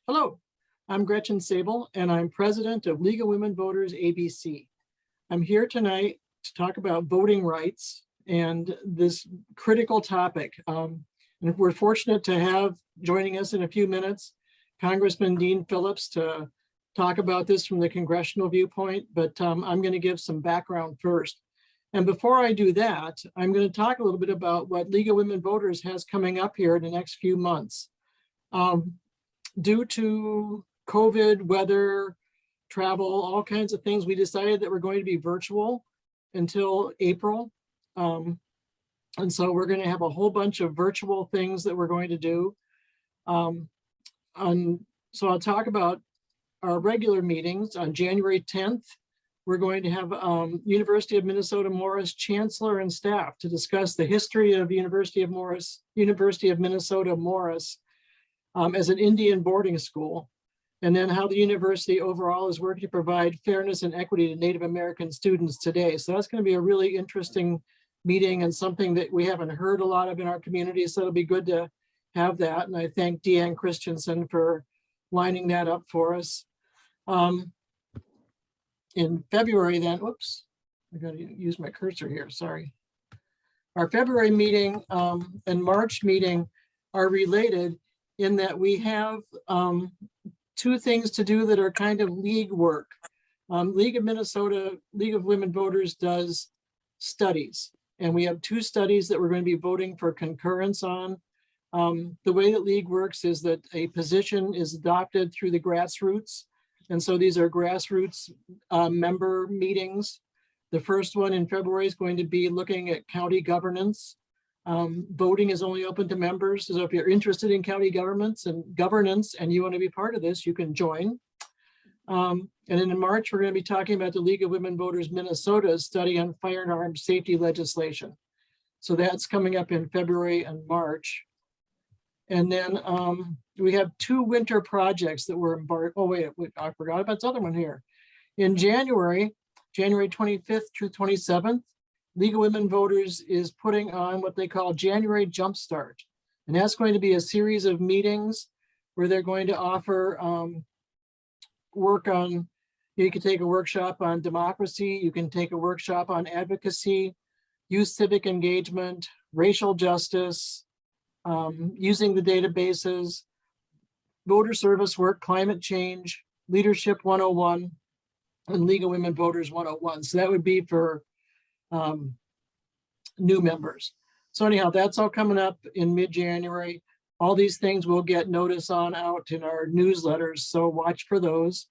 Hello, I'm Gretchen Sable, and I'm president of League of Women Voters ABC. I'm here tonight to talk about voting rights and this critical topic. And we're fortunate to have joining us in a few minutes, Congressman Dean Phillips, to talk about this from the congressional viewpoint, but I'm going to give some background first. And before I do that, I'm going to talk a little bit about what League of Women Voters has coming up here in the next few months. Due to COVID, weather, travel, all kinds of things, we decided that we're going to be virtual until April. And so we're going to have a whole bunch of virtual things that we're going to do. So I'll talk about our regular meetings. On January 10th, we're going to have University of Minnesota Morris Chancellor and staff to discuss the history of University of Minnesota Morris as an Indian boarding school, and then how the university overall is working to provide fairness and equity to Native American students today. So that's going to be a really interesting meeting and something that we haven't heard a lot of in our community. So it'll be good to have that. And I thank Deanne Christensen for lining that up for us. In February then, oops, I got to use my cursor here, sorry. Our February meeting and March meeting are related in that we have two things to do that are kind of league work. League of Minnesota, League of Women Voters does studies, and we have two studies that we're going to be voting for concurrence on. The way that league works is that a position is adopted through the grassroots, and so these are grassroots member meetings. The first one in February is going to be looking at county governance. Voting is only open to members. So if you're interested in county governance and you want to be part of this, you can join. And then in March, we're going to be talking about the League of Women Voters Minnesota's study on firearm safety legislation. So that's coming up in February and March. And then we have two winter projects that were embarked. Oh, wait, I forgot about this other one here. In January 25th through 27th, League of Women Voters is putting on what they call January Jumpstart. And that's going to be a series of meetings where they're going to offer work on, you can take a workshop on democracy, you can take a workshop on advocacy, youth civic engagement, racial justice, using the databases, voter service work, climate change, leadership 101, and League of Women Voters 101. So that would be for new members. So anyhow, that's all coming up in mid-January. All these things will get notice on out in our newsletters, so watch for those.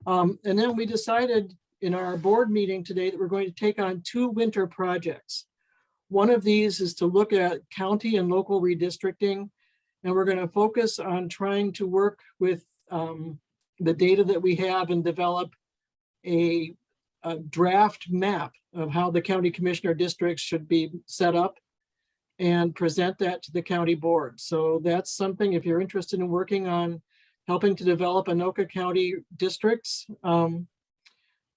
And then we decided in our board meeting today that we're going to take on two winter projects. One of these is to look at county and local redistricting, and we're going to focus on trying to work with the data that we have and develop a draft map of how the county commissioner districts should be set up and present that to the county board. So that's something, if you're interested in working on helping to develop Anoka County districts,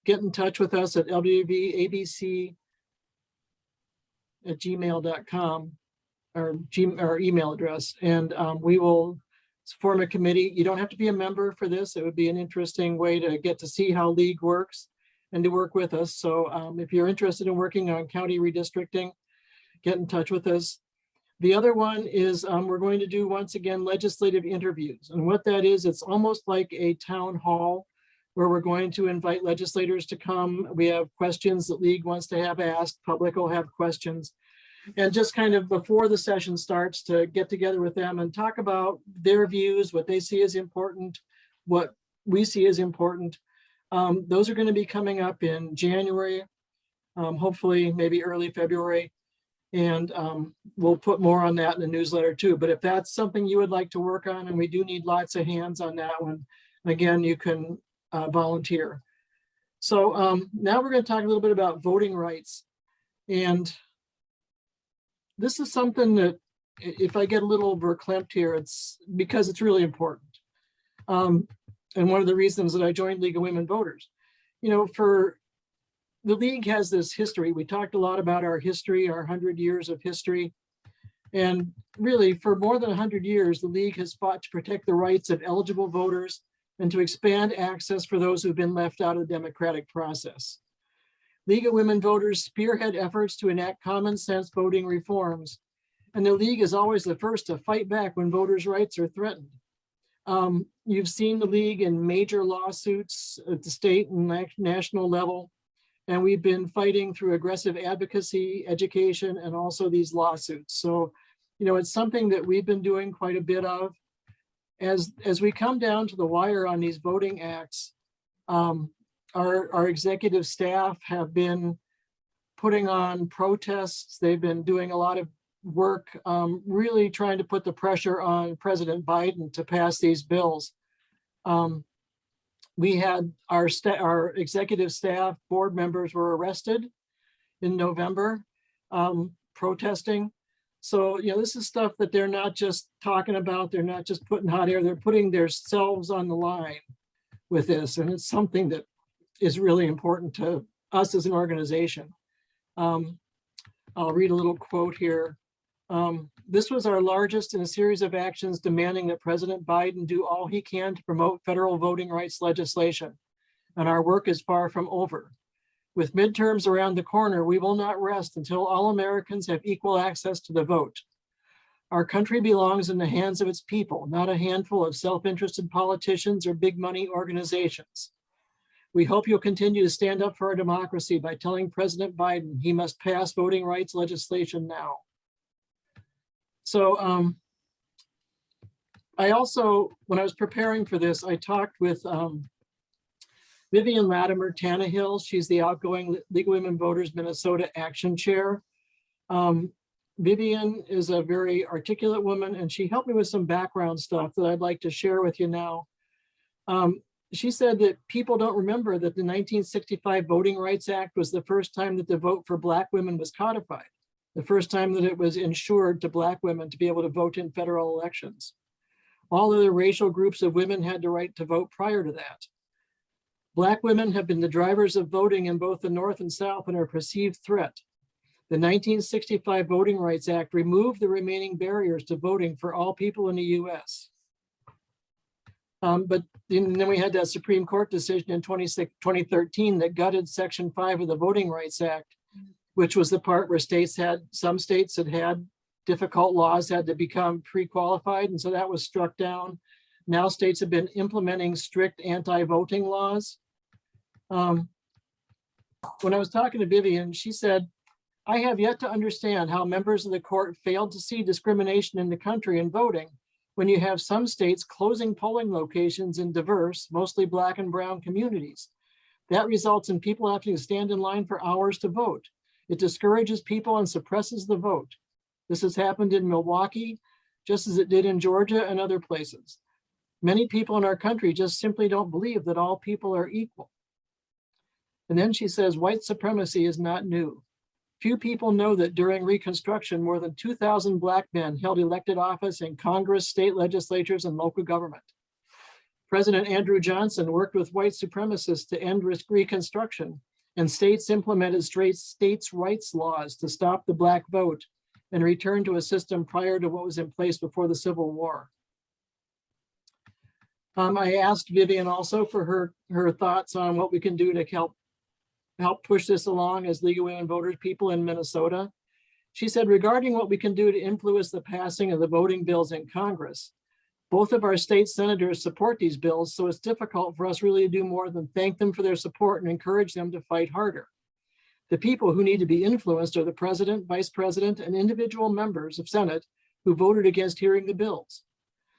get in touch with us at lwvabc@gmail.com, our email address, and we will form a committee. You don't have to be a member for this. It would be an interesting way to get to see how League works and to work with us. So if you're interested in working on county redistricting, get in touch with us. The other one is we're going to do, once again, legislative interviews. And what that is, it's almost like a town hall where we're going to invite legislators to come. We have questions that League wants to have asked, public will have questions. And just kind of before the session starts to get together with them and talk about their views, what they see as important, what we see as important. Those are going to be coming up in January, hopefully maybe early February. And we'll put more on that in the newsletter too. But if that's something you would like to work on, and we do need lots of hands on that one, again, you can volunteer. So now we're going to talk a little bit about voting rights. And this is something that, if I get a little verklempt here, it's because it's really important. And one of the reasons that I joined League of Women Voters, you know, for the League has this history. We talked a lot about our history, our 100 years of history. And really, for more than 100 years, the League has fought to protect the rights of eligible voters and to expand access for those who've been left out of the democratic process. League of Women Voters spearhead efforts to enact common sense voting reforms, and the League is always the first to fight back when voters' rights are threatened. You've seen the League in major lawsuits at the state and national level, and we've been fighting through aggressive advocacy, education, and also these lawsuits. So, it's something that we've been doing quite a bit of. As we come down to the wire on these voting acts, our executive staff have been putting on protests. They've been doing a lot of work, really trying to put the pressure on President Biden to pass these bills. We had our executive staff board members were arrested in November, protesting. So, this is stuff that they're not just talking about. They're not just putting hot air. They're putting themselves on the line with this. And it's something that is really important to us as an organization. I'll read a little quote here. This was our largest in a series of actions demanding that President Biden do all he can to promote federal voting rights legislation. And our work is far from over. With midterms around the corner, we will not rest until all Americans have equal access to the vote. Our country belongs in the hands of its people, not a handful of self-interested politicians or big money organizations. We hope you'll continue to stand up for our democracy by telling President Biden he must pass voting rights legislation now. So I also, when I was preparing for this, I talked with Vivian Latimer Tannehill. She's the outgoing League of Women Voters Minnesota Action Chair. Vivian is a very articulate woman, and she helped me with some background stuff that I'd like to share with you now. She said that people don't remember that the 1965 Voting Rights Act was the first time that the vote for Black women was codified, the first time that it was ensured to Black women to be able to vote in federal elections. All other racial groups of women had the right to vote prior to that. Black women have been the drivers of voting in both the North and South and are a perceived threat. The 1965 Voting Rights Act removed the remaining barriers to voting for all people in the US. But then we had that Supreme Court decision in 2013 that gutted Section 5 of the Voting Rights Act, which was the part where some states had difficult laws had to become pre-qualified, and so that was struck down. Now states have been implementing strict anti-voting laws. When I was talking to Vivian, she said, I have yet to understand how members of the court failed to see discrimination in the country in voting when you have some states closing polling locations in diverse, mostly Black and brown communities. That results in people having to stand in line for hours to vote. It discourages people and suppresses the vote. This has happened in Milwaukee, just as it did in Georgia and other places. Many people in our country just simply don't believe that all people are equal. And then she says, white supremacy is not new. Few people know that during Reconstruction, more than 2,000 Black men held elected office in Congress, state legislatures, and local government. President Andrew Johnson worked with white supremacists to end Reconstruction, and states implemented states' rights laws to stop the Black vote and return to a system prior to what was in place before the Civil War. I asked Vivian also for her thoughts on what we can do to help push this along as League of Women Voters people in Minnesota. She said, regarding what we can do to influence the passing of the voting bills in Congress, both of our state senators support these bills, so it's difficult for us really to do more than thank them for their support and encourage them to fight harder. The people who need to be influenced are the president, vice president, and individual members of Senate who voted against hearing the bills.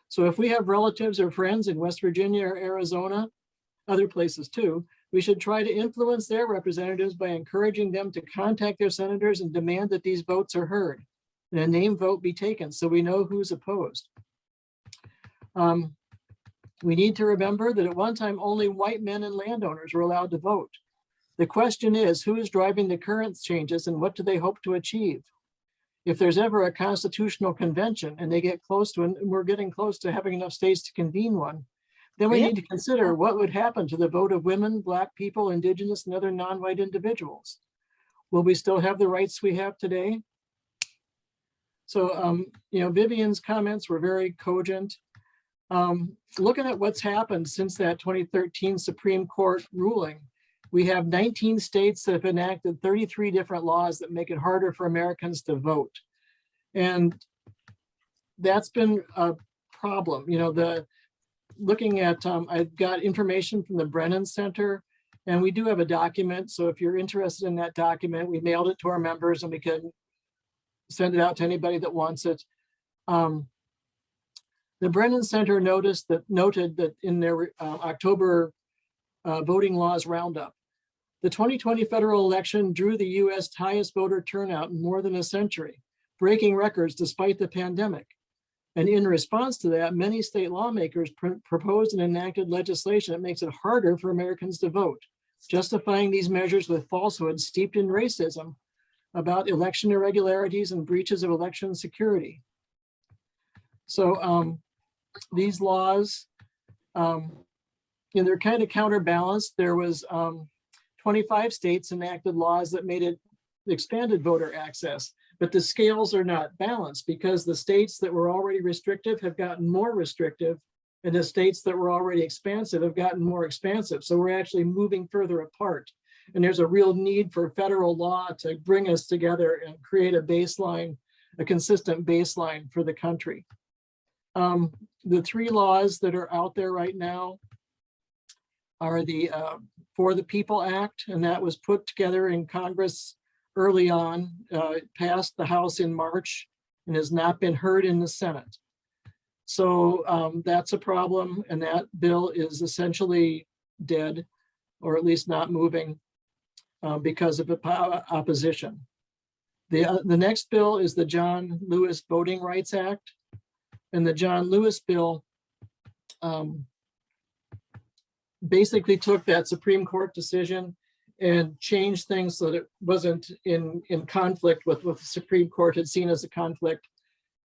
So if we have relatives or friends in West Virginia or Arizona, other places too, we should try to influence their representatives by encouraging them to contact their senators and demand that these votes are heard and a name vote be taken so we know who's opposed. We need to remember that at one time only white men and landowners were allowed to vote. The question is, who is driving the current changes and what do they hope to achieve? If there's ever a constitutional convention and they get close to, and we're getting close to having enough states to convene one, then we need to consider what would happen to the vote of women, Black people, Indigenous, and other non-white individuals. Will we still have the rights we have today? So, Vivian's comments were very cogent. Looking at what's happened since that 2013 Supreme Court ruling, we have 19 states that have enacted 33 different laws that make it harder for Americans to vote. And that's been a problem. Looking at, I've got information from the Brennan Center, and we do have a document. So if you're interested in that document, we mailed it to our members and we can send it out to anybody that wants it. The Brennan Center noted that in their October voting laws roundup, the 2020 federal election drew the US highest voter turnout in more than a century, breaking records despite the pandemic. And in response to that, many state lawmakers proposed and enacted legislation that makes it harder for Americans to vote, justifying these measures with falsehoods steeped in racism about election irregularities and breaches of election security. So these laws, they're kind of counterbalanced. There was 25 states enacted laws that made it expanded voter access, but the scales are not balanced because the states that were already restrictive have gotten more restrictive, and the states that were already expansive have gotten more expansive. So we're actually moving further apart. And there's a real need for federal law to bring us together and create a baseline, a consistent baseline for the country. The three laws that are out there right now are the For the People Act, and that was put together in Congress early on. It passed the House in March and has not been heard in the Senate. So that's a problem, and that bill is essentially dead, or at least not moving because of opposition. The next bill is the John Lewis Voting Rights Act. And the John Lewis bill basically took that Supreme Court decision and changed things so that it wasn't in conflict with what the Supreme Court had seen as a conflict.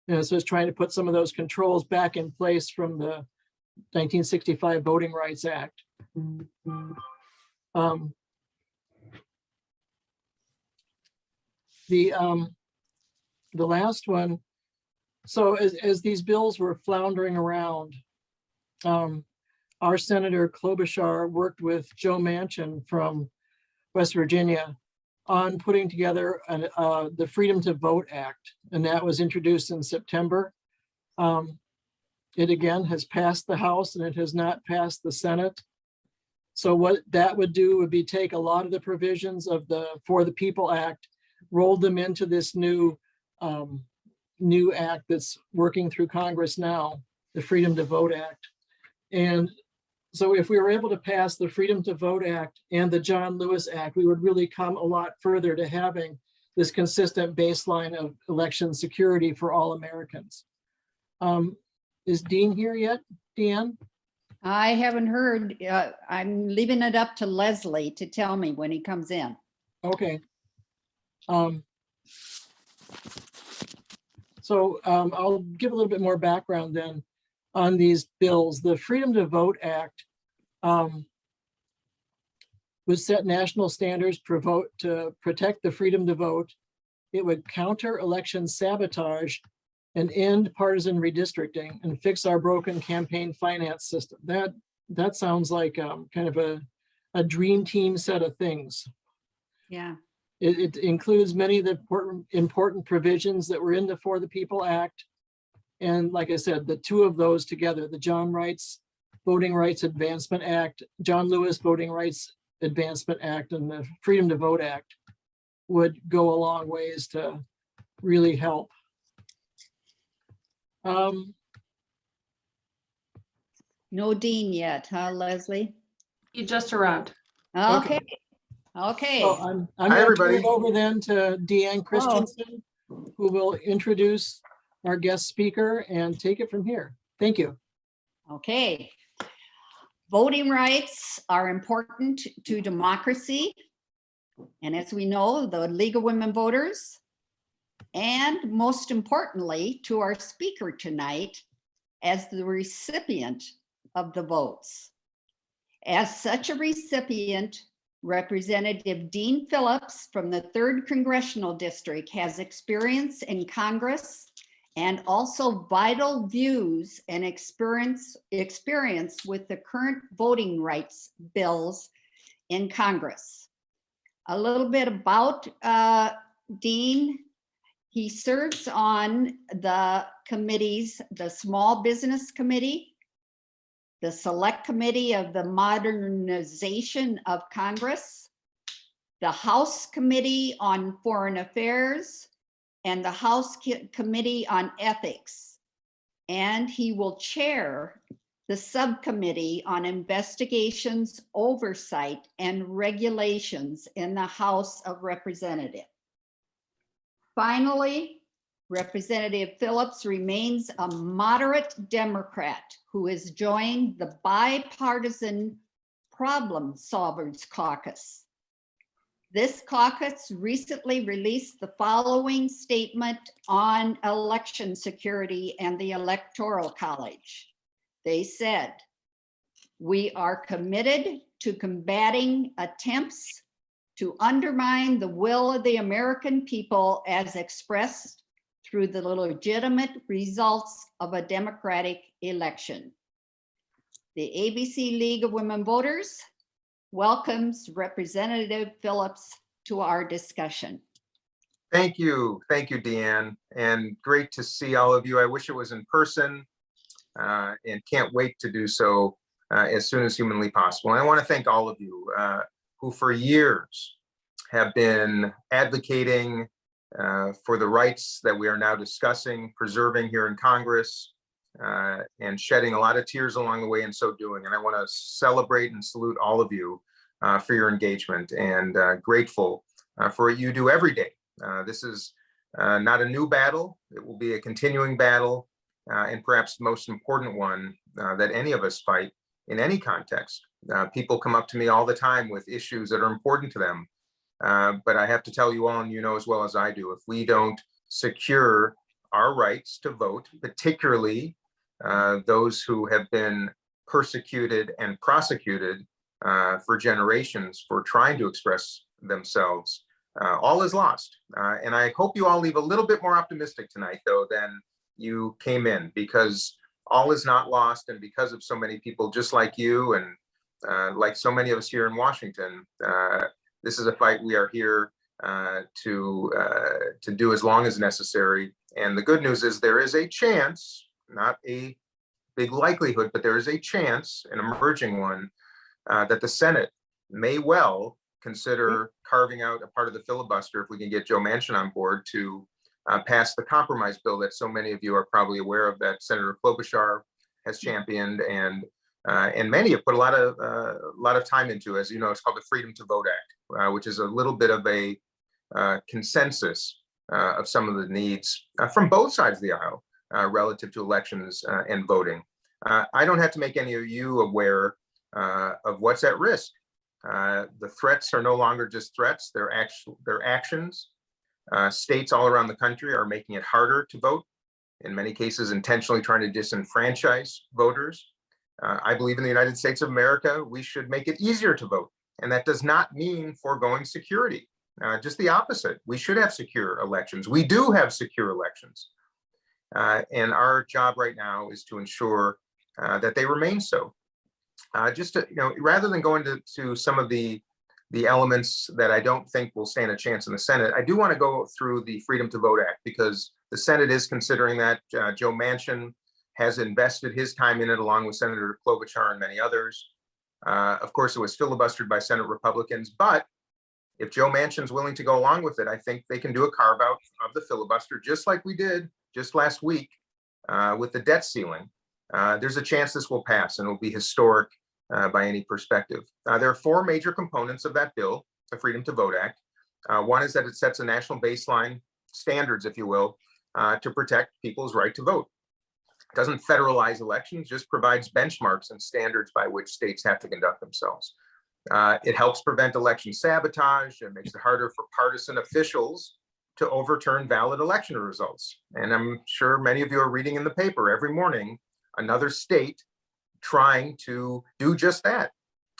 And so it's trying to put some of those controls back in place from the 1965 Voting Rights Act. The last one, so as these bills were floundering around, our Senator Klobuchar worked with Joe Manchin from West Virginia on putting together the Freedom to Vote Act, and that was introduced in September. It again has passed the House and it has not passed the Senate. So what that would do would be take a lot of the provisions of the For the People Act, roll them into this new act that's working through Congress now, the Freedom to Vote Act. And so if we were able to pass the Freedom to Vote Act and the John Lewis Act, we would really come a lot further to having this consistent baseline of election security for all Americans. Is Dean here yet, Deanne? I haven't heard. I'm leaving it up to Leslie to tell me when he comes in. Okay. So I'll give a little bit more background then on these bills. The Freedom to Vote Act would set national standards to protect the freedom to vote. It would counter election sabotage and end partisan redistricting and fix our broken campaign finance system. That sounds like kind of a dream team set of things. Yeah. It includes many of the important provisions that were in the For the People Act. And like I said, the two of those together, the John Lewis Voting Rights Advancement Act, and the Freedom to Vote Act would go a long ways to really help. No Dean yet, huh, Leslie? He just arrived. Okay. Okay. So I'm going to turn it over then to Deanne Christensen, who will introduce our guest speaker and take it from here. Thank you. Okay. Voting rights are important to democracy. And as we know, the League of Women Voters, and most importantly, to our speaker tonight as the recipient of the votes. As such a recipient, Representative Dean Phillips from the 3rd Congressional District has experience in Congress and also vital views and experience with the current voting rights bills in Congress. A little bit about Dean. He serves on the committees, the Small Business Committee, the Select Committee of the Modernization of Congress, the House Committee on Foreign Affairs, and the House Committee on Ethics. And he will chair the Subcommittee on Investigations, Oversight, and Regulations in the House of Representatives. Finally, Representative Phillips remains a moderate Democrat who has joined the Bipartisan Problem Solvers Caucus. This caucus recently released the following statement on election security and the Electoral College. They said, "We are committed to combating attempts to undermine the will of the American people as expressed through the legitimate results of a democratic election." The ABC League of Women Voters welcomes Representative Phillips to our discussion. Thank you, Deanne, and great to see all of you. I wish it was in person and can't wait to do so as soon as humanly possible. And I want to thank all of you who for years have been advocating for the rights that we are now discussing, preserving here in Congress, and shedding a lot of tears along the way in so doing. And I want to celebrate and salute all of you for your engagement, and grateful for what you do every day. This is not a new battle. It will be a continuing battle, and perhaps the most important one that any of us fight in any context. People come up to me all the time with issues that are important to them. But I have to tell you all, and you know as well as I do, if we don't secure our rights to vote, particularly those who have been persecuted and prosecuted for generations for trying to express themselves, all is lost. And I hope you all leave a little bit more optimistic tonight, though, than you came in, because all is not lost. And because of so many people just like you and like so many of us here in Washington, this is a fight we are here to do as long as necessary. And the good news is there is a chance, not a big likelihood, but there is a chance, an emerging one, that the Senate may well consider carving out a part of the filibuster if we can get Joe Manchin on board to pass the compromise bill that so many of you are probably aware of, that Senator Klobuchar has championed, and many have put a lot of time into. As you know, it's called the Freedom to Vote Act, which is a little bit of a consensus of some of the needs from both sides of the aisle relative to elections and voting. I don't have to make any of you aware of what's at risk. The threats are no longer just threats, they're actions. States all around the country are making it harder to vote, in many cases intentionally trying to disenfranchise voters. I believe in the United States of America, we should make it easier to vote. And that does not mean foregoing security, just the opposite. We should have secure elections. We do have secure elections. And our job right now is to ensure that they remain so. Just to, rather than go into some of the elements that I don't think will stand a chance in the Senate, I do want to go through the Freedom to Vote Act, because the Senate is considering that. Joe Manchin has invested his time in it, along with Senator Klobuchar and many others. Of course, it was filibustered by Senate Republicans, but if Joe Manchin's willing to go along with it, I think they can do a carve out of the filibuster, just like we did just last week with the debt ceiling. There's a chance this will pass, and it will be historic by any perspective. There are four major components of that bill, the Freedom to Vote Act. One is that it sets a national baseline standards, if you will, to protect people's right to vote. It doesn't federalize elections, just provides benchmarks and standards by which states have to conduct themselves. It helps prevent election sabotage and makes it harder for partisan officials to overturn valid election results. And I'm sure many of you are reading in the paper every morning another state trying to do just that.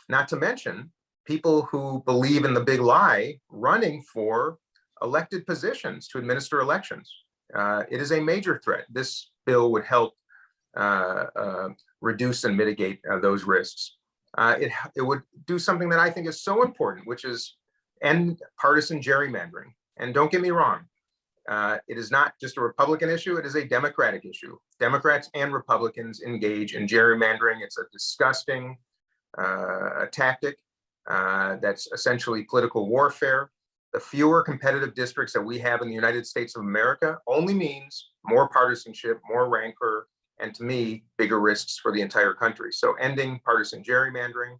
Not to mention people who believe in the big lie running for elected positions to administer elections. It is a major threat. This bill would help reduce and mitigate those risks. It would do something that I think is so important, which is end partisan gerrymandering. And don't get me wrong, it is not just a Republican issue, it is a Democratic issue. Democrats and Republicans engage in gerrymandering. It's a disgusting tactic that's essentially political warfare. The fewer competitive districts that we have in the United States of America only means more partisanship, more rancor, and to me, bigger risks for the entire country. So ending partisan gerrymandering.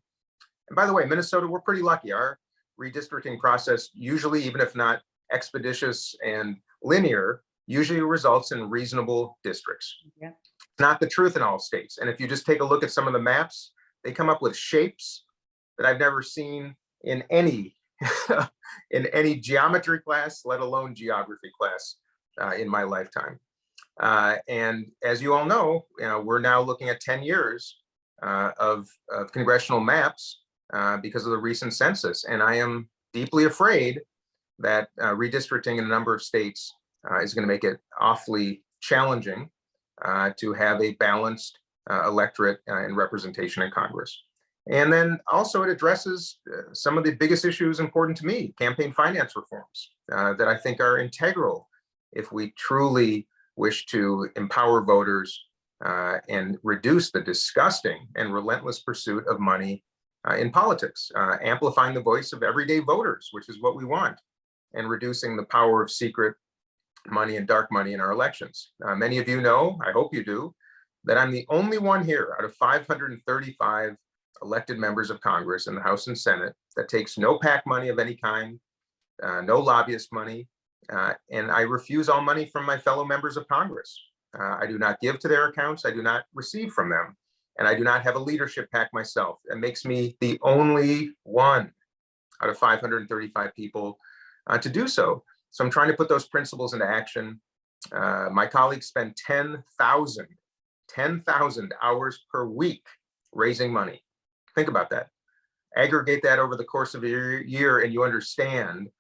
And by the way, Minnesota, we're pretty lucky. Our redistricting process usually, even if not expeditious and linear, usually results in reasonable districts. Yeah. It's not the truth in all states. And if you just take a look at some of the maps, they come up with shapes that I've never seen in any in any geometry class, let alone geography class in my lifetime. And as you all know, we're now looking at 10 years of congressional maps because of the recent census. And I am deeply afraid that redistricting in a number of states is going to make it awfully challenging to have a balanced electorate and representation in Congress. And then also it addresses some of the biggest issues important to me, campaign finance reforms that I think are integral if we truly wish to empower voters and reduce the disgusting and relentless pursuit of money in politics, amplifying the voice of everyday voters, which is what we want, and reducing the power of secret money and dark money in our elections. Many of you know, I hope you do, that I'm the only one here out of 535 elected members of Congress in the House and Senate that takes no PAC money of any kind, no lobbyist money, and I refuse all money from my fellow members of Congress. I do not give to their accounts. I do not receive from them. And I do not have a leadership PAC myself. That makes me the only one out of 535 people to do so. So I'm trying to put those principles into action. My colleagues spend 10,000 hours per week raising money. Think about that. Aggregate that over the course of a year and you understand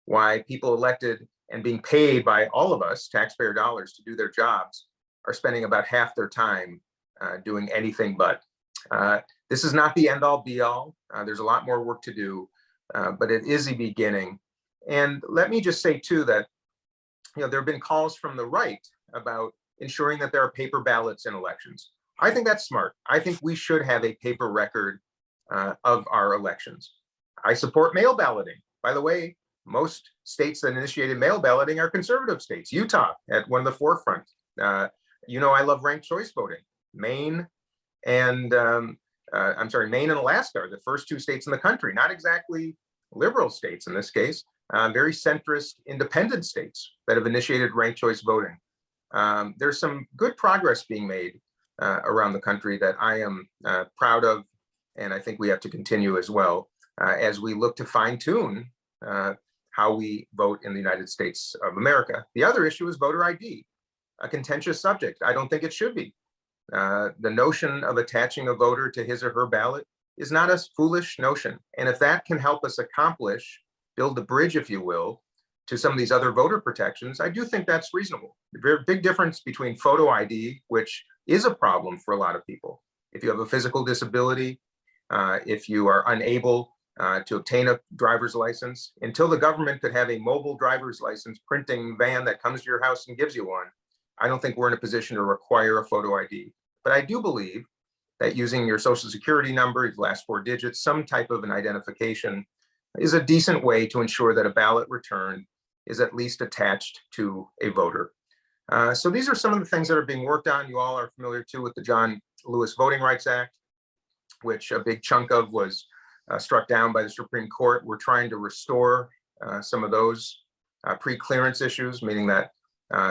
why people elected and being paid by all of us, taxpayer dollars, to do their jobs are spending about half their time doing anything but. This is not the end all be all. There's a lot more work to do, but it is a beginning. And let me just say too that there have been calls from the right about ensuring that there are paper ballots in elections. I think that's smart. I think we should have a paper record of our elections. I support mail balloting. By the way, most states that initiated mail balloting are conservative states. Utah at one of the forefront. I love ranked choice voting. Maine and Maine and Alaska are the first two states in the country, not exactly liberal states in this case, very centrist independent states that have initiated ranked choice voting. There's some good progress being made around the country that I am proud of, and I think we have to continue as well as we look to fine tune how we vote in the United States of America. The other issue is voter ID, a contentious subject. I don't think it should be. The notion of attaching a voter to his or her ballot is not a foolish notion. And if that can help us build the bridge, if you will, to some of these other voter protections, I do think that's reasonable. Very big difference between photo ID, which is a problem for a lot of people. If you have a physical disability, if you are unable to obtain a driver's license, until the government could have a mobile driver's license printing van that comes to your house and gives you one, I don't think we're in a position to require a photo ID. But I do believe that using your social security number, your last 4 digits, some type of an identification is a decent way to ensure that a ballot return is at least attached to a voter. So these are some of the things that are being worked on. You all are familiar too with the John Lewis Voting Rights Act, which a big chunk of was struck down by the Supreme Court. We're trying to restore some of those pre-clearance issues, meaning that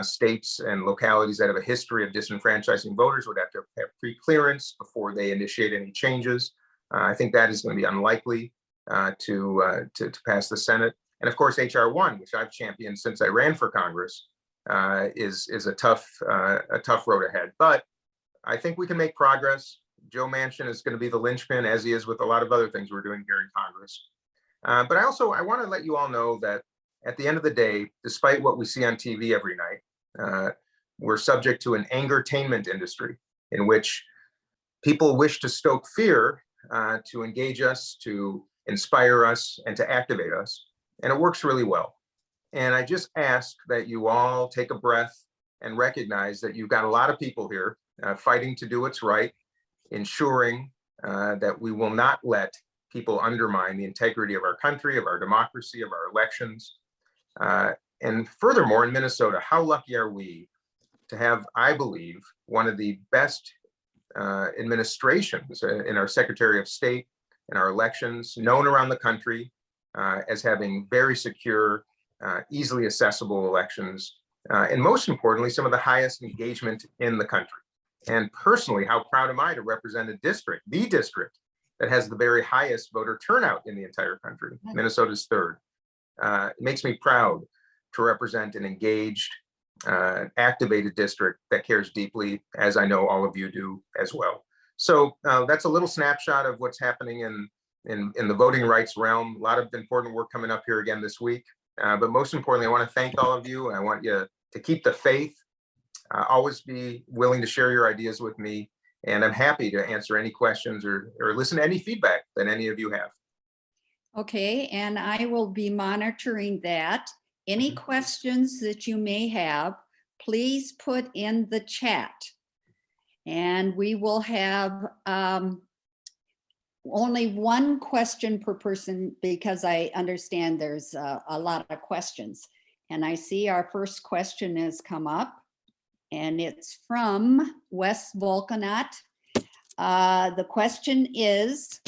states and localities that have a history of disenfranchising voters would have to have pre-clearance before they initiate any changes. I think that is going to be unlikely to pass the Senate. And of course, HR 1, which I've championed since I ran for Congress, is a tough road ahead. But I think we can make progress. Joe Manchin is going to be the linchpin, as he is with a lot of other things we're doing here in Congress. But I want to let you all know that at the end of the day, despite what we see on TV every night, We're subject to an angertainment industry in which people wish to stoke fear to engage us, to inspire us, and to activate us. And it works really well. And I just ask that you all take a breath and recognize that you've got a lot of people here fighting to do what's right, ensuring that we will not let people undermine the integrity of our country, of our democracy, of our elections. And furthermore, in Minnesota, how lucky are we to have, I believe, one of the best administrations in our Secretary of State and our elections, known around the country as having very secure, easily accessible elections, and most importantly, some of the highest engagement in the country. And personally, how proud am I to represent a district, the district, that has the very highest voter turnout in the entire country. Minnesota's third. It makes me proud to represent an engaged, activated district that cares deeply, as I know all of you do as well. So that's a little snapshot of what's happening in the voting rights realm. A lot of important work coming up here again this week. But most importantly, I want to thank all of you. And I want you to keep the faith, always be willing to share your ideas with me. And I'm happy to answer any questions or listen to any feedback that any of you have. Okay, and I will be monitoring that. Any questions that you may have, please put in the chat. And we will have only one question per person because I understand there's a lot of questions. And I see our first question has come up and it's from Wes Volkanat. The question is,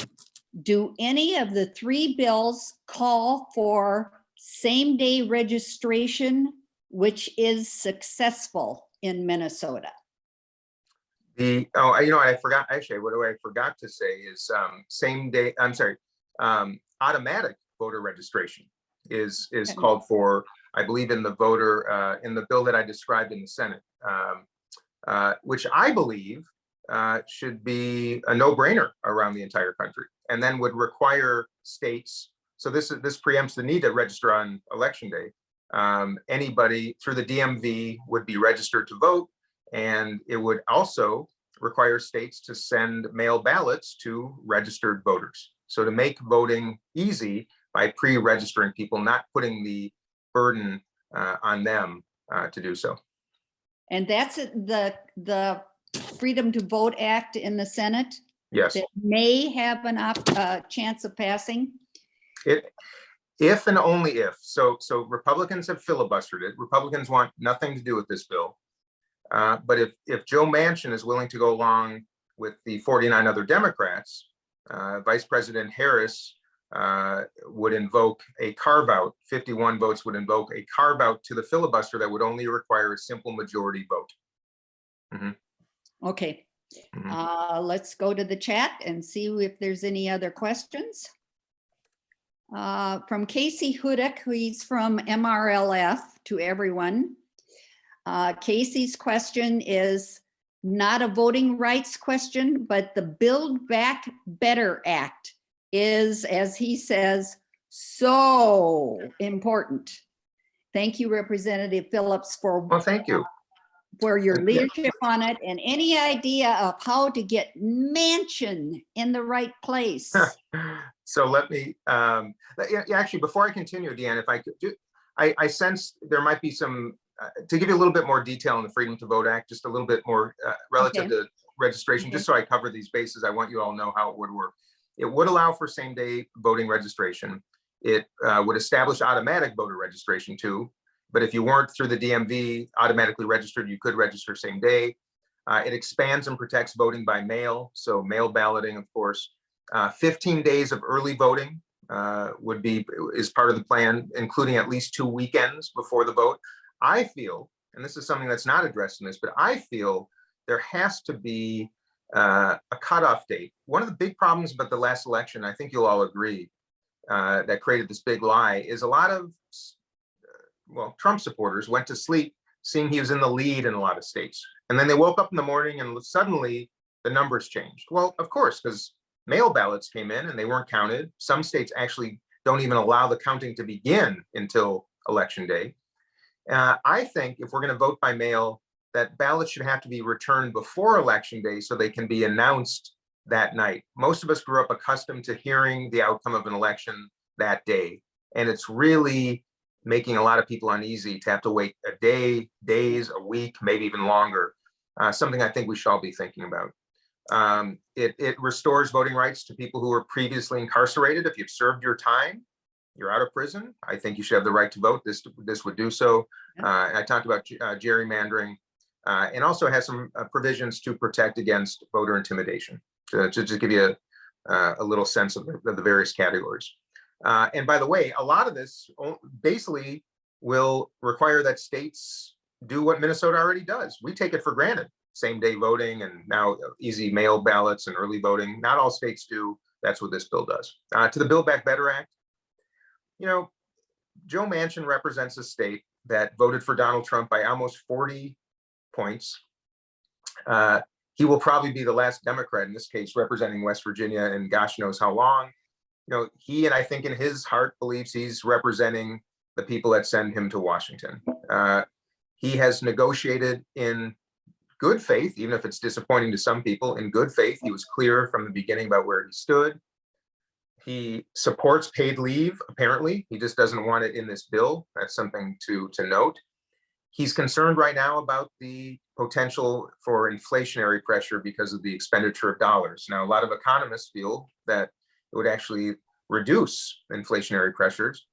do any of the three bills call for same-day registration, which is successful in Minnesota? I forgot, actually, what I forgot to say is automatic voter registration is called for, I believe, in the bill that I described in the Senate, which I believe should be a no-brainer around the entire country, and then would require states. So this preempts the need to register on election day. Anybody through the DMV would be registered to vote, and it would also require states to send mail ballots to registered voters. So to make voting easy by pre-registering people, not putting the burden on them to do so. And that's the Freedom to Vote Act in the Senate? Yes. That may have a chance of passing? If and only if. So Republicans have filibustered it. Republicans want nothing to do with this bill. But if Joe Manchin is willing to go along with the 49 other Democrats, Vice President Harris would invoke a carve-out, 51 votes would invoke a carve-out to the filibuster that would only require a simple majority vote. Okay. Let's go to the chat and see if there's any other questions. From Casey Hudak, he's from MRLF, to everyone. Casey's question is not a voting rights question, but the Build Back Better Act is, as he says, so important. Thank you, Representative Phillips, Well, thank you. For your leadership on it, and any idea of how to get Manchin in the right place. So let me, actually, before I continue, Deanne, if I could, I sense there might be some, to give you a little bit more detail on the Freedom to Vote Act, just a little bit more relative to registration, just so I cover these bases. I want you all to know how it would work. It would allow for same-day voting registration. It would establish automatic voter registration too. But if you weren't through the DMV automatically registered, you could register same day. It expands and protects voting by mail. So mail balloting, of course. 15 days of early voting is part of the plan, including at least 2 weekends before the vote. I feel, and this is something that's not addressed in this, but I feel there has to be a cutoff date. One of the big problems about the last election, I think you'll all agree, that created this big lie, is a lot of Trump supporters went to sleep seeing he was in the lead in a lot of states. And then they woke up in the morning and suddenly the numbers changed. Well, of course, because mail ballots came in and they weren't counted. Some states actually don't even allow the counting to begin until election day. I think if we're going to vote by mail, that ballots should have to be returned before Election Day so they can be announced that night. Most of us grew up accustomed to hearing the outcome of an election that day. And it's really making a lot of people uneasy to have to wait a day, days, a week, maybe even longer. Something I think we should all be thinking about. It restores voting rights to people who were previously incarcerated. If you've served your time, you're out of prison, I think you should have the right to vote. This would do so. I talked about gerrymandering, and also has some provisions to protect against voter intimidation, to just give you a little sense of the various categories. And by the way, a lot of this basically will require that states do what Minnesota already does. We take it for granted. Same day voting and now easy mail ballots and early voting. Not all states do. That's what this bill does. To the Build Back Better Act, you know, Joe Manchin represents a state that voted for Donald Trump by almost 40 points. He will probably be the last Democrat in this case representing West Virginia, and gosh knows how long. You know, he, and I think in his heart, believes he's representing the people that send him to Washington. He has negotiated in good faith, even if it's disappointing to some people. In good faith, he was clear from the beginning about where he stood. He supports paid leave, apparently. He just doesn't want it in this bill. That's something to note. He's concerned right now about the potential for inflationary pressure because of the expenditure of dollars. Now, a lot of economists feel that it would actually reduce inflationary pressures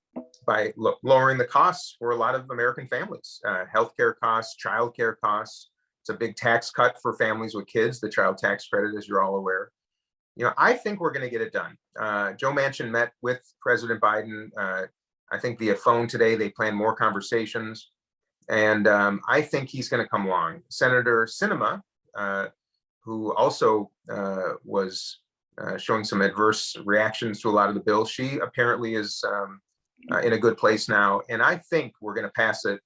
by lowering the costs for a lot of American families, healthcare costs, childcare costs. It's a big tax cut for families with kids, the child tax credit, as you're all aware. You know, I think we're going to get it done. Joe Manchin met with President Biden, I think via phone today. They plan more conversations. And I think he's going to come along. Senator Sinema, who also was showing some adverse reactions to a lot of the bill, she apparently is in a good place now. And I think we're going to pass it.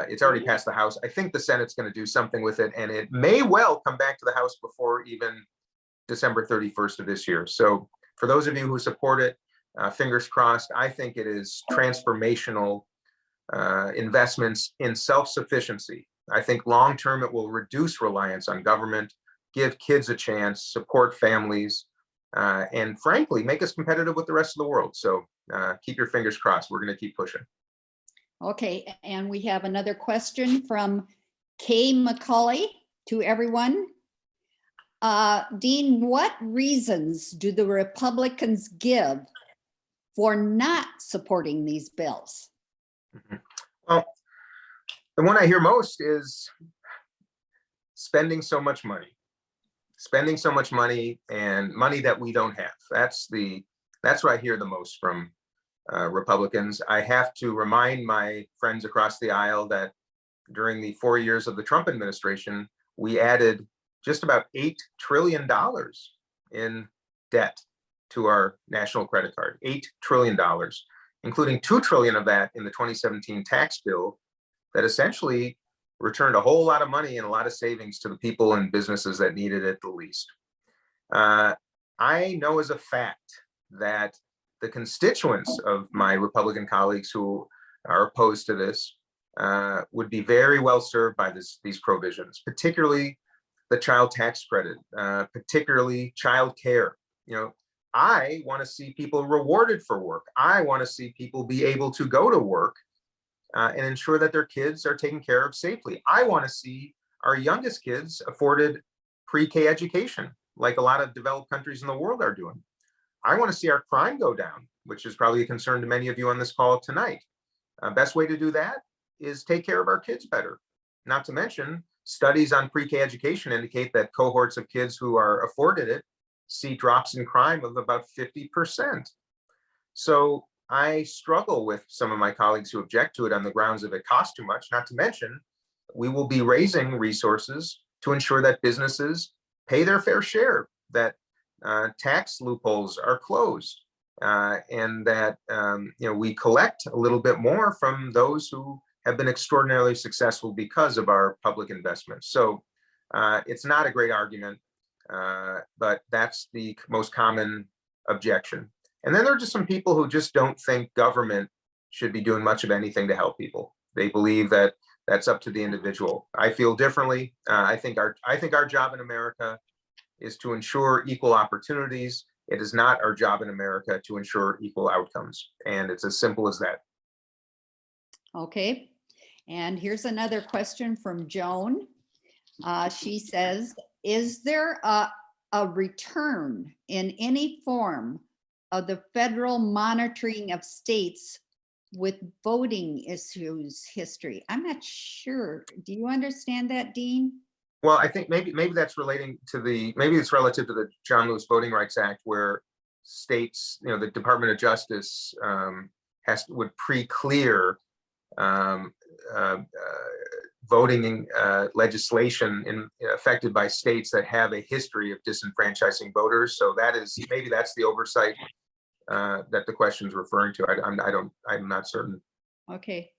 It's already passed the House. I think the Senate's going to do something with it. And it may well come back to the House before even December 31st of this year. So for those of you who support it, fingers crossed. I think it is transformational investments in self-sufficiency. I think long-term it will reduce reliance on government, give kids a chance, support families, and frankly, make us competitive with the rest of the world. So keep your fingers crossed. We're going to keep pushing. Okay, and we have another question from Kay McCauley to everyone. Dean, what reasons do the Republicans give for not supporting these bills? Well, the one I hear most is spending so much money and money that we don't have. That's what I hear the most from Republicans. I have to remind my friends across the aisle that during the 4 years of the Trump administration, we added just about $8 trillion in debt to our national credit card, $8 trillion, including $2 trillion of that in the 2017 tax bill that essentially returned a whole lot of money and a lot of savings to the people and businesses that needed it the least. I know as a fact that the constituents of my Republican colleagues who are opposed to this would be very well served by these provisions, particularly the child tax credit, particularly child care. You know, I want to see people rewarded for work. I want to see people be able to go to work and ensure that their kids are taken care of safely. I want to see our youngest kids afforded pre-K education, like a lot of developed countries in the world are doing. I want to see our crime go down, which is probably a concern to many of you on this call tonight. Best way to do that is take care of our kids better. Not to mention, studies on pre-K education indicate that cohorts of kids who are afforded it see drops in crime of about 50%. So I struggle with some of my colleagues who object to it on the grounds of it costs too much. Not to mention, we will be raising resources to ensure that businesses pay their fair share, that tax loopholes are closed, and that we collect a little bit more from those who have been extraordinarily successful because of our public investments. So it's not a great argument, but that's the most common objection. And then there are just some people who just don't think government should be doing much of anything to help people. They believe that that's up to the individual. I feel differently. I think our job in America is to ensure equal opportunities. It is not our job in America to ensure equal outcomes. And it's as simple as that. Okay. And here's another question from Joan. She says, is there a return in any form of the federal monitoring of states with voting issues history? I'm not sure. Do you understand that, Dean? Well, I think maybe that's relating to maybe it's relative to the John Lewis Voting Rights Act, where states, the Department of Justice would pre-clear voting legislation affected by states that have a history of disenfranchising voters. So maybe that's the oversight that the question is referring to. I'm not certain. Okay.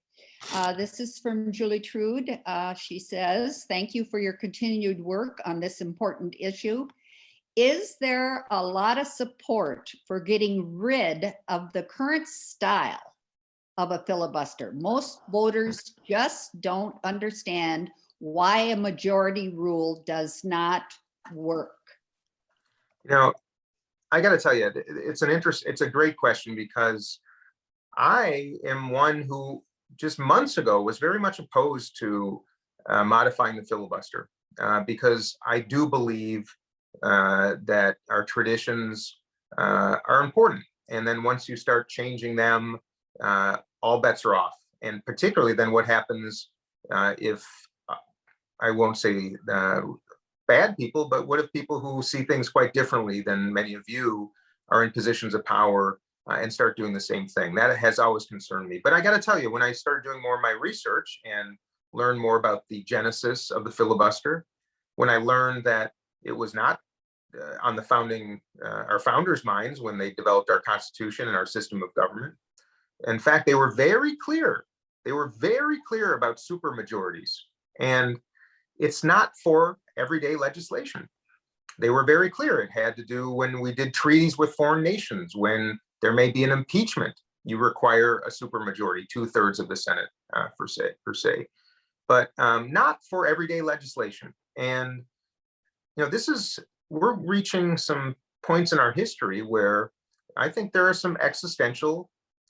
This is from Julie Trude. She says, thank you for your continued work on this important issue. Is there a lot of support for getting rid of the current style of a filibuster? Most voters just don't understand why a majority rule does not work. I got to tell you, it's a great question, because I am one who just months ago was very much opposed to modifying the filibuster, because I do believe that our traditions are important. And then once you start changing them, all bets are off. And particularly then what happens if, I won't say bad people, but what if people who see things quite differently than many of you are in positions of power and start doing the same thing? That has always concerned me. But I got to tell you, when I started doing more of my research and learned more about the genesis of the filibuster, when I learned that it was not on our founders' minds when they developed our Constitution and our system of government. In fact, they were very clear. They were very clear about supermajorities, and it's not for everyday legislation. They were very clear. It had to do when we did treaties with foreign nations, when there may be an impeachment, you require a supermajority, 2/3 of the Senate per se, but not for everyday legislation. And we're reaching some points in our history where I think there are some existential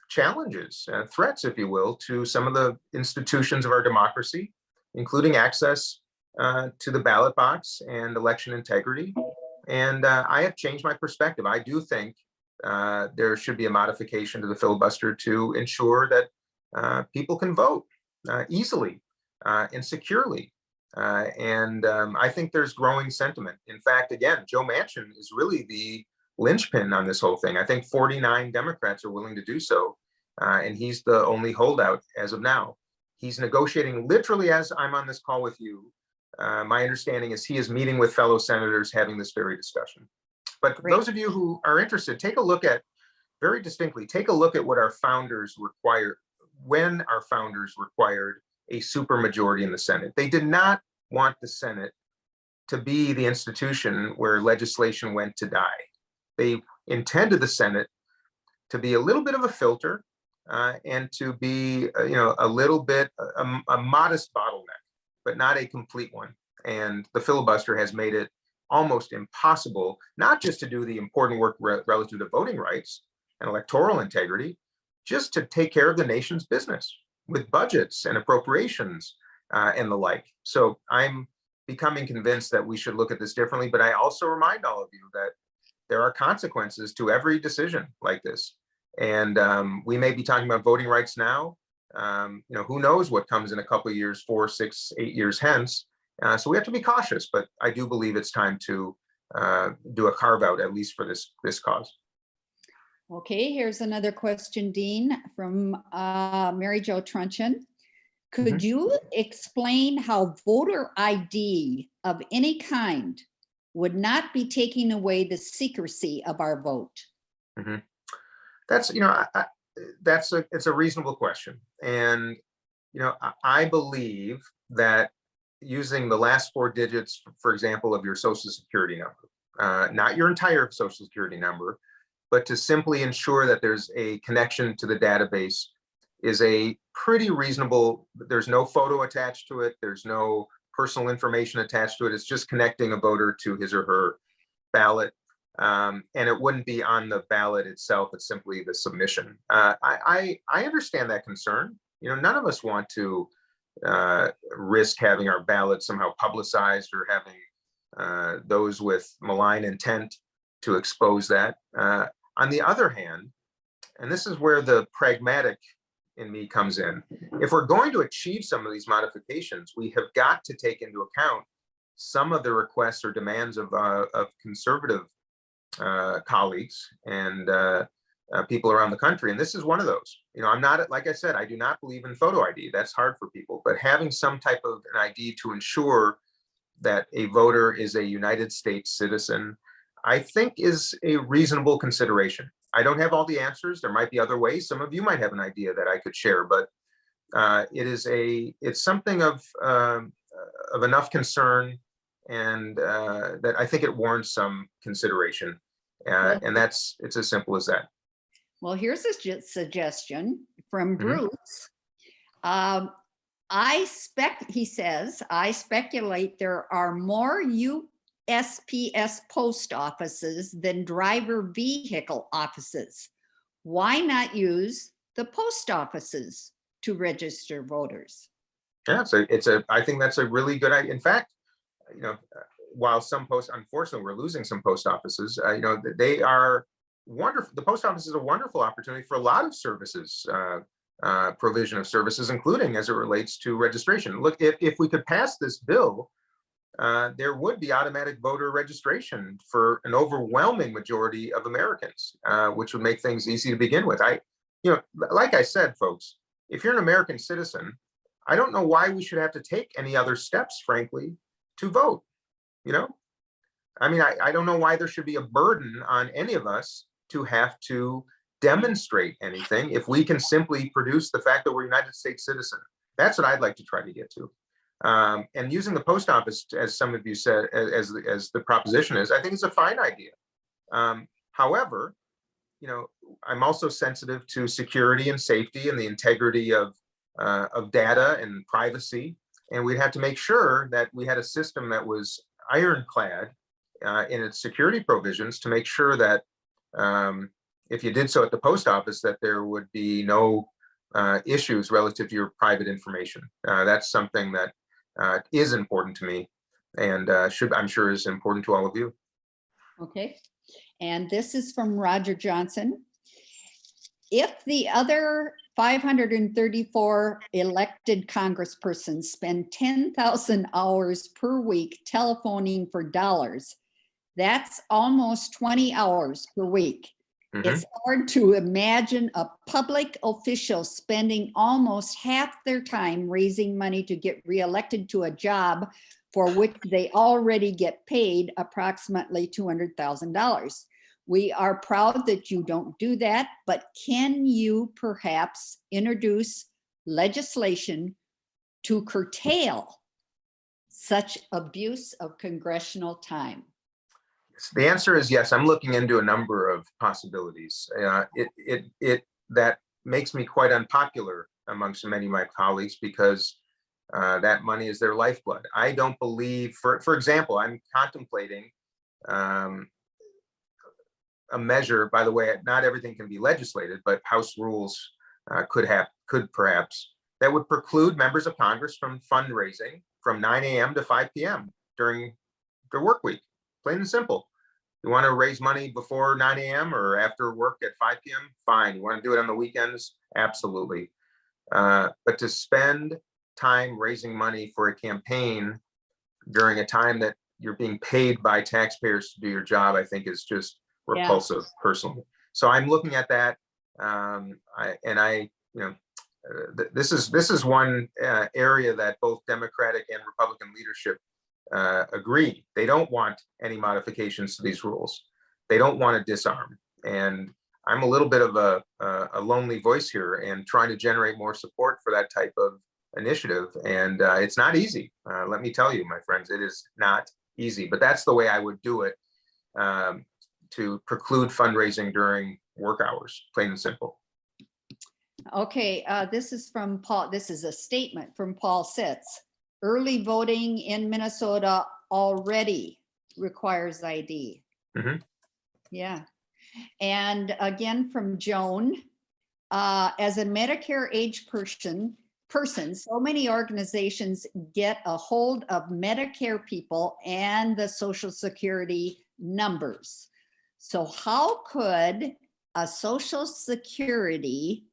challenges, threats, if you will, to some of the institutions of our democracy, including access to the ballot box and election integrity. And I have changed my perspective. I do think there should be a modification to the filibuster to ensure that people can vote easily and securely. I think there's growing sentiment. In fact, again, Joe Manchin is really the linchpin on this whole thing. I think 49 Democrats are willing to do so, and he's the only holdout as of now. He's negotiating literally as I'm on this call with you. My understanding is he is meeting with fellow senators having this very discussion. But Great. Those of you who are interested, take a look at what our founders required when our founders required a supermajority in the Senate. They did not want the Senate to be the institution where legislation went to die. They intended the Senate to be a little bit of a filter and to be, a little bit, a modest bottleneck, but not a complete one. And the filibuster has made it almost impossible, not just to do the important work relative to voting rights and electoral integrity, just to take care of the nation's business with budgets and appropriations and the like. So I'm becoming convinced that we should look at this differently, but I also remind all of you that there are consequences to every decision like this. And we may be talking about voting rights now. Who knows what comes in a couple of years, 4, 6, 8 years hence. So we have to be cautious, but I do believe it's time to do a carve out, at least for this cause. Okay, here's another question, Dean, from Mary Jo Truncheon. Could you explain how voter ID of any kind would not be taking away the secrecy of our vote? That's, it's a reasonable question. And, I believe that using the last 4 digits, for example, of your social security number, not your entire social security number, but to simply ensure that there's a connection to the database is a pretty reasonable, there's no photo attached to it. There's no personal information attached to it. It's just connecting a voter to his or her ballot. And it wouldn't be on the ballot itself. It's simply the submission. I understand that concern. You know, none of us want to risk having our ballot somehow publicized or having those with malign intent to expose that. On the other hand, and this is where the pragmatic in me comes in, if we're going to achieve some of these modifications, we have got to take into account some of the requests or demands of conservative colleagues and people around the country. And this is one of those. You know, I'm not, like I said, I do not believe in photo ID. That's hard for people, but having some type of an ID to ensure that a voter is a United States citizen, I think is a reasonable consideration. I don't have all the answers. There might be other ways. Some of you might have an idea that I could share, but it's something of enough concern, and that I think it warrants some consideration. And it's as simple as that. Well, here's a suggestion from Mhm. Bruce. He says, I speculate there are more USPS post offices than driver vehicle offices. Why not use the post offices to register voters? Yeah, I think that's a really good idea. In fact, you know, while unfortunately, we're losing some post offices, you know, they are wonderful. The post office is a wonderful opportunity for a lot of services, provision of services, including as it relates to registration. Look, if we could pass this bill, there would be automatic voter registration for an overwhelming majority of Americans, which would make things easy to begin with. Like I said, folks, if you're an American citizen, I don't know why we should have to take any other steps, frankly, to vote. You know, I mean, I don't know why there should be a burden on any of us to have to demonstrate anything if we can simply produce the fact that we're a United States citizen. That's what I'd like to try to get to. And using the post office, as some of you said, as the proposition is, I think it's a fine idea. However, you know, I'm also sensitive to security and safety and the integrity of data and privacy. And we'd have to make sure that we had a system that was ironclad in its security provisions to make sure that if you did so at the post office, that there would be no issues relative to your private information. That's something that is important to me, and I'm sure is important to all of you. Okay. And this is from Roger Johnson. If the other 534 elected congresspersons spend 10,000 hours per week telephoning for dollars, that's almost 20 hours per week. Mhm. It's hard to imagine a public official spending almost half their time raising money to get reelected to a job for which they already get paid approximately $200,000. We are proud that you don't do that, but can you perhaps introduce legislation to curtail such abuse of congressional time? The answer is yes. I'm looking into a number of possibilities. That makes me quite unpopular amongst many of my colleagues because that money is their lifeblood. I don't believe, for example, I'm contemplating a measure. By the way, not everything can be legislated, but House rules could perhaps, that would preclude members of Congress from fundraising from 9 a.m. to 5 p.m. during their work week. Plain and simple. You want to raise money before 9 a.m. or after work at 5 p.m.? Fine. You want to do it on the weekends? Absolutely. But to spend time raising money for a campaign during a time that you're being paid by taxpayers to do your job, I think is just repulsive personally. So I'm looking at that. This is one area that both Democratic and Republican leadership agree. They don't want any modifications to these rules. They don't want to disarm. And I'm a little bit of a lonely voice here and trying to generate more support for that type of initiative. And it's not easy. Let me tell you, my friends, it is not easy, but that's the way I would do it, to preclude fundraising during work hours, plain and simple. Okay, this is from Paul. This is a statement from Paul Sitz. Early voting in Minnesota already requires ID. Mhm. Yeah. And again from Joan, as a Medicare age person, so many organizations get a hold of Medicare people and the Social Security numbers. So how could a Social Security,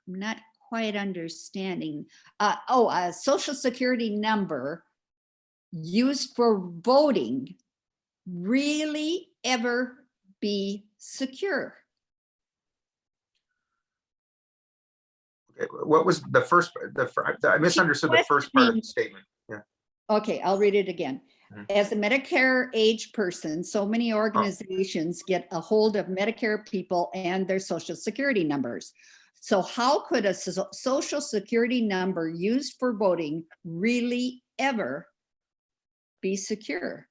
I'm not quite understanding, a Social Security number used for voting really ever be secure? Okay, what was the first, I misunderstood the first part of the statement. Yeah. Okay, I'll read it again. Mhm. As a Medicare age person, so many organizations get a hold of Medicare people and their Social Security numbers. So how could a Social Security number used for voting really ever be secure?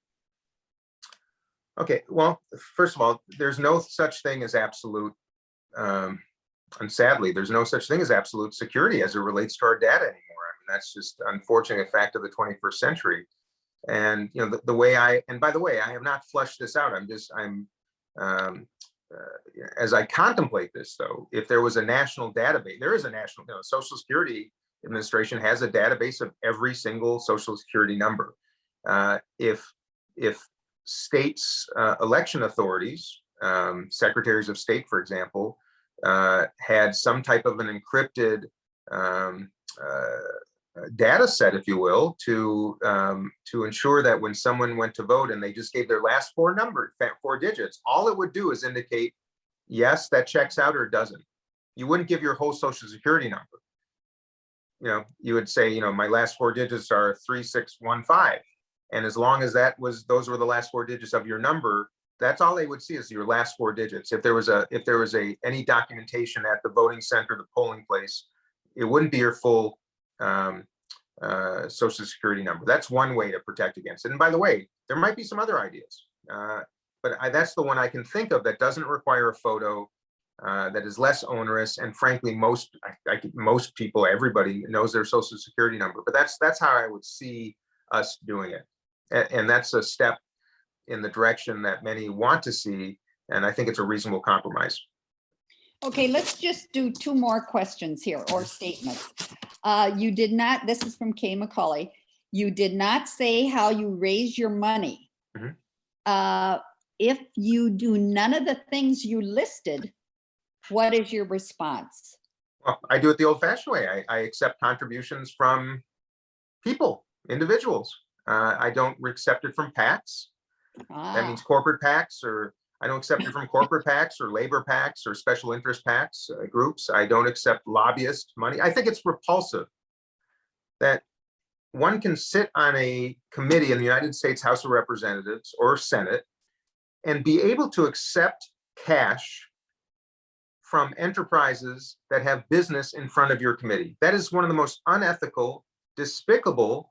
Okay, well, first of all, there's no such thing as absolute, and sadly, there's no such thing as absolute security as it relates to our data anymore. I mean, that's just unfortunately a fact of the 21st century. And you know, the way and by the way, I have not flushed this out. As I contemplate this, though, if there was a national database, there is a national, Social Security Administration has a database of every single Social Security number. If states' election authorities, secretaries of state, for example, had some type of an encrypted data set, if you will, to ensure that when someone went to vote and they just gave their last four digits, all it would do is indicate, yes, that checks out, or it doesn't. You wouldn't give your whole Social Security number. You would say, my last four digits are 3615. And as long as those were the last four digits of your number, that's all they would see is your last four digits. If there was any documentation at the voting center, the polling place, it wouldn't be your full Social Security number. That's one way to protect against it. And by the way, there might be some other ideas, but that's the one I can think of that doesn't require a photo, that is less onerous, and frankly, most people, everybody knows their Social Security number. But that's how I would see us doing it, and that's a step in the direction that many want to see, and I think it's a reasonable compromise. Okay, let's just do two more questions here, or statements. You did not, this is from Kay McCauley, you did not say how you raise your money. Mhm. If you do none of the things you listed, what is your response? Well, I do it the old-fashioned way. I accept contributions from people, individuals. I don't accept it from PACs. That means corporate PACs, or I don't accept it from corporate PACs or labor PACs or special interest PACs, groups. I don't accept lobbyist money. I think it's repulsive that one can sit on a committee in the United States House of Representatives or Senate and be able to accept cash from enterprises that have business in front of your committee. That is one of the most unethical, despicable,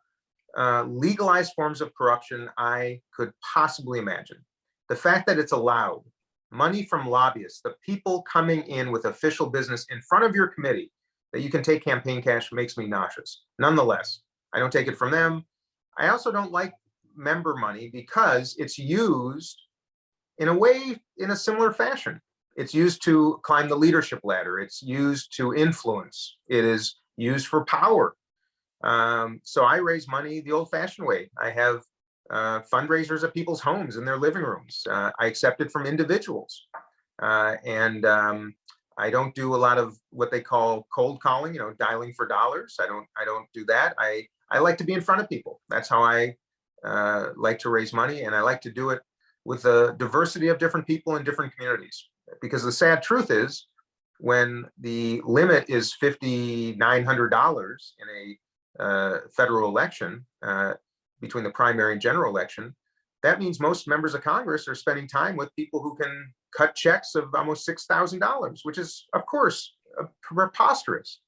legalized forms of corruption I could possibly imagine. The fact that it's allowed, money from lobbyists, the people coming in with official business in front of your committee, that you can take campaign cash, makes me nauseous. Nonetheless, I don't take it from them. I also don't like member money because it's used in a way, in a similar fashion. It's used to climb the leadership ladder. It's used to influence. It is used for power. So I raise money the old-fashioned way. I have fundraisers at people's homes in their living rooms. I accept it from individuals, and I don't do a lot of what they call cold calling, dialing for dollars. I don't do that. I like to be in front of people. That's how I like to raise money, and I like to do it with a diversity of different people in different communities. Because the sad truth is, when the limit is $5,900 in a federal election, between the primary and general election, that means most members of Congress are spending time with people who can cut checks of almost $6,000, which is, of course, preposterous.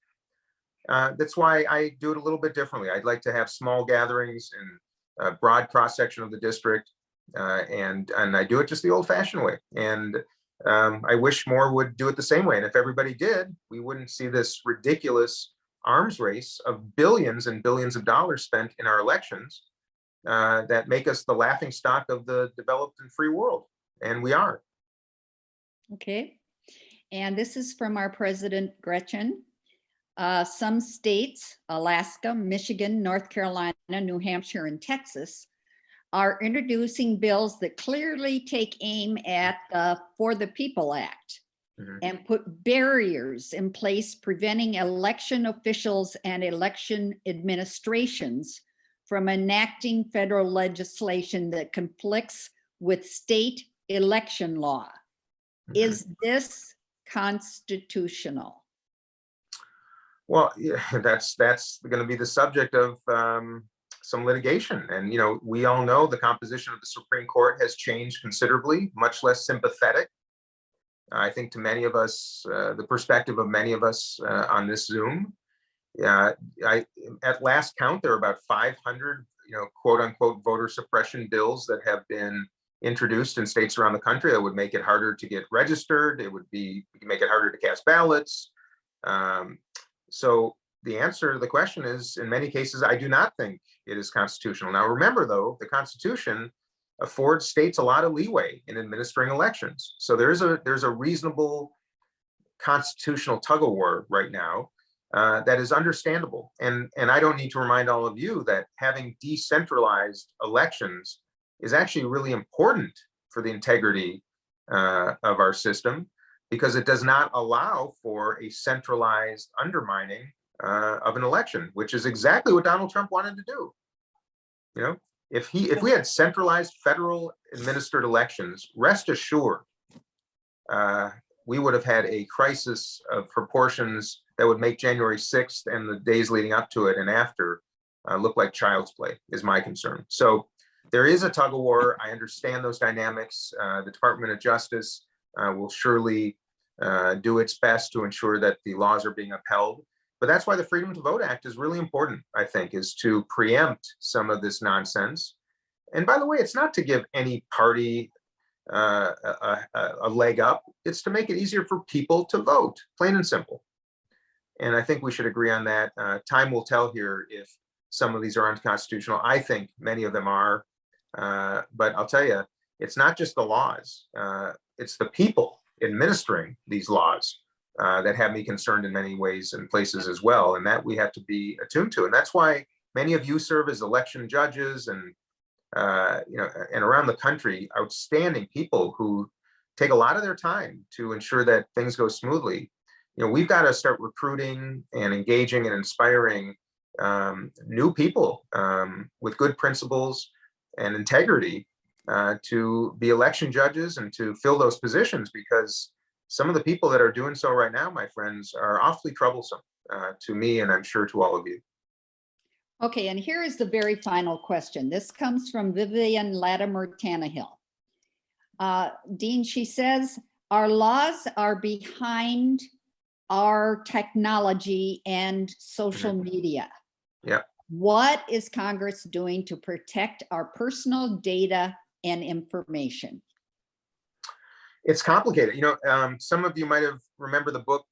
That's why I do it a little bit differently. I'd like to have small gatherings in a broad cross-section of the district, and I do it just the old-fashioned way. And I wish more would do it the same way. And if everybody did, we wouldn't see this ridiculous arms race of billions and billions of dollars spent in our elections that make us the laughing stock of the developed and free world. And we are. Okay. And this is from our president, Gretchen. Some states, Alaska, Michigan, North Carolina, New Hampshire, and Texas, are introducing bills that clearly take aim at the For the People Act and put barriers in place preventing election officials and election administrations from enacting federal legislation that conflicts with state election law. Is this constitutional? Well, yeah, that's going to be the subject of some litigation. And, you know, we all know the composition of the Supreme Court has changed considerably, much less sympathetic. I think to many of us, the perspective of many of us on this Zoom. At last count, there are about 500, quote unquote, voter suppression bills that have been introduced in states around the country that would make it harder to get registered. It would make it harder to cast ballots. So the answer to the question is, in many cases, I do not think it is constitutional. Now, remember, though, the Constitution affords states a lot of leeway in administering elections. So there's a reasonable constitutional tug of war right now that is understandable. And I don't need to remind all of you that having decentralized elections is actually really important for the integrity of our system, because it does not allow for a centralized undermining of an election, which is exactly what Donald Trump wanted to do. If we had centralized federal administered elections, rest assured, we would have had a crisis of proportions that would make January 6th and the days leading up to it and after look like child's play, is my concern. So there is a tug of war. I understand those dynamics. The Department of Justice will surely do its best to ensure that the laws are being upheld. But that's why the Freedom to Vote Act is really important, I think, is to preempt some of this nonsense. And by the way, it's not to give any party a leg up. It's to make it easier for people to vote, plain and simple. And I think we should agree on that. Time will tell here if some of these are unconstitutional. I think many of them are. But I'll tell you, it's not just the laws. It's the people administering these laws that have me concerned in many ways and places as well. And that we have to be attuned to. And that's why many of you serve as election judges and around the country, outstanding people who take a lot of their time to ensure that things go smoothly. We've got to start recruiting and engaging and inspiring new people with good principles and integrity to be election judges and to fill those positions, because some of the people that are doing so right now, my friends, are awfully troublesome to me, and I'm sure to all of you. Okay, and here is the very final question. This comes from Vivian Latimer Tannehill. Dean, she says, our laws are behind our technology and social media. Yeah. What is Congress doing to protect our personal data and information? It's complicated. Some of you might have remembered the book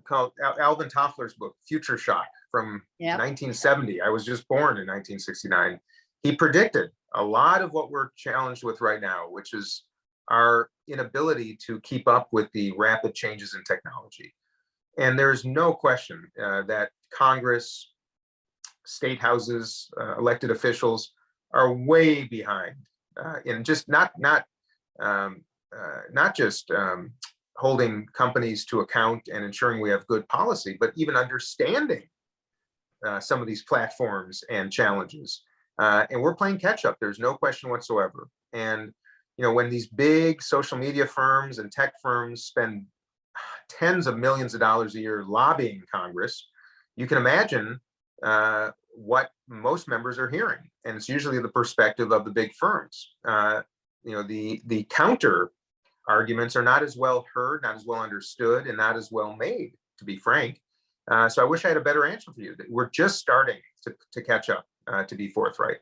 called Alvin Toffler's book, Future Shock, from 1970. I was just born in 1969. He predicted a lot of what we're challenged with right now, which is our inability to keep up with the rapid changes in technology. And there's no question that Congress, state houses, elected officials are way behind in just not just holding companies to account and ensuring we have good policy, but even understanding some of these platforms and challenges. And we're playing catch up. There's no question whatsoever. And when these big social media firms and tech firms spend tens of millions of dollars a year lobbying Congress, you can imagine what most members are hearing. And it's usually the perspective of the big firms. The counter arguments are not as well heard, not as well understood, and not as well made, to be frank. So I wish I had a better answer for you. We're just starting to catch up, to be forthright.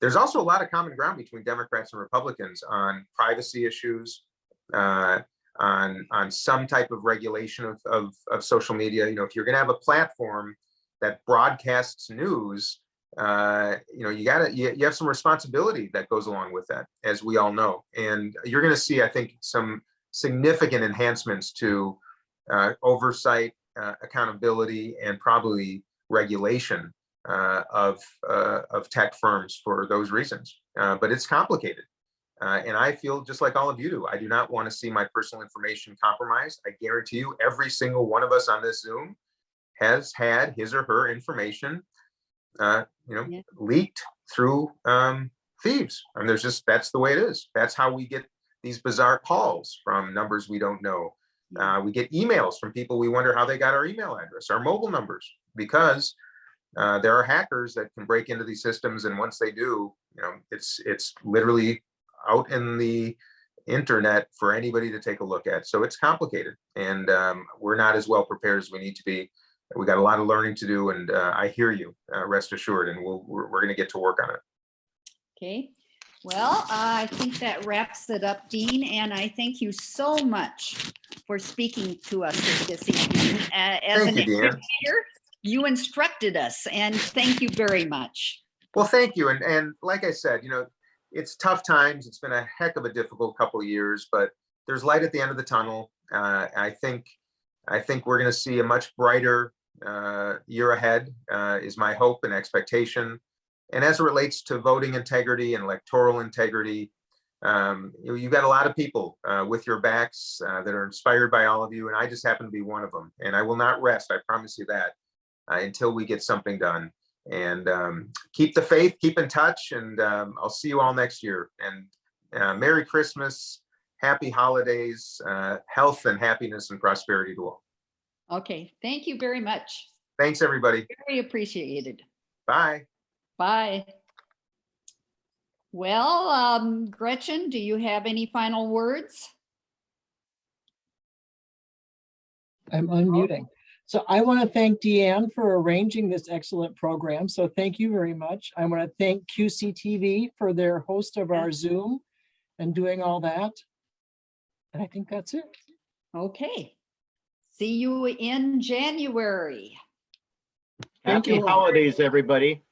There's also a lot of common ground between Democrats and Republicans on privacy issues, on some type of regulation of social media. You know, if you're going to have a platform that broadcasts news, you have some responsibility that goes along with that, as we all know. And you're going to see, I think, some significant enhancements to oversight, accountability, and probably regulation of tech firms for those reasons. But it's complicated. And I feel just like all of you do. I do not want to see my personal information compromised. I guarantee you, every single one of us on this Zoom has had his or her information, leaked through thieves. And that's the way it is. That's how we get these bizarre calls from numbers we don't know. We get emails from people we wonder how they got our email address, our mobile numbers, because there are hackers that can break into these systems. And once they do, it's literally out in the internet for anybody to take a look at. So it's complicated, and we're not as well prepared as we need to be. We got a lot of learning to do, and I hear you, rest assured, and we're going to get to work on it. Okay, well, I think that wraps it up, Dean, and I thank you so much for speaking to us this evening. As Thank an you, Deanne. educator, you instructed us, and thank you very much. Well, thank you. And like I said, it's tough times. It's been a heck of a difficult couple of years, but there's light at the end of the tunnel. I think we're going to see a much brighter year ahead, is my hope and expectation. And as it relates to voting integrity and electoral integrity, you've got a lot of people with your backs that are inspired by all of you, and I just happen to be one of them. And I will not rest, I promise you that, until we get something done. And keep the faith, keep in touch, and I'll see you all next year. And Merry Christmas, Happy Holidays, health and happiness and prosperity to all. Okay, thank you very much. Thanks, everybody. Very appreciated. Bye. Bye. Well, Gretchen, do you have any final words? I'm unmuting. So I want to thank Deanne for arranging this excellent program. So thank you very much. I want to thank QCTV for their host of our Zoom and doing all that. And I think that's it. Okay. See you in January. Thank Happy you all. holidays, everybody.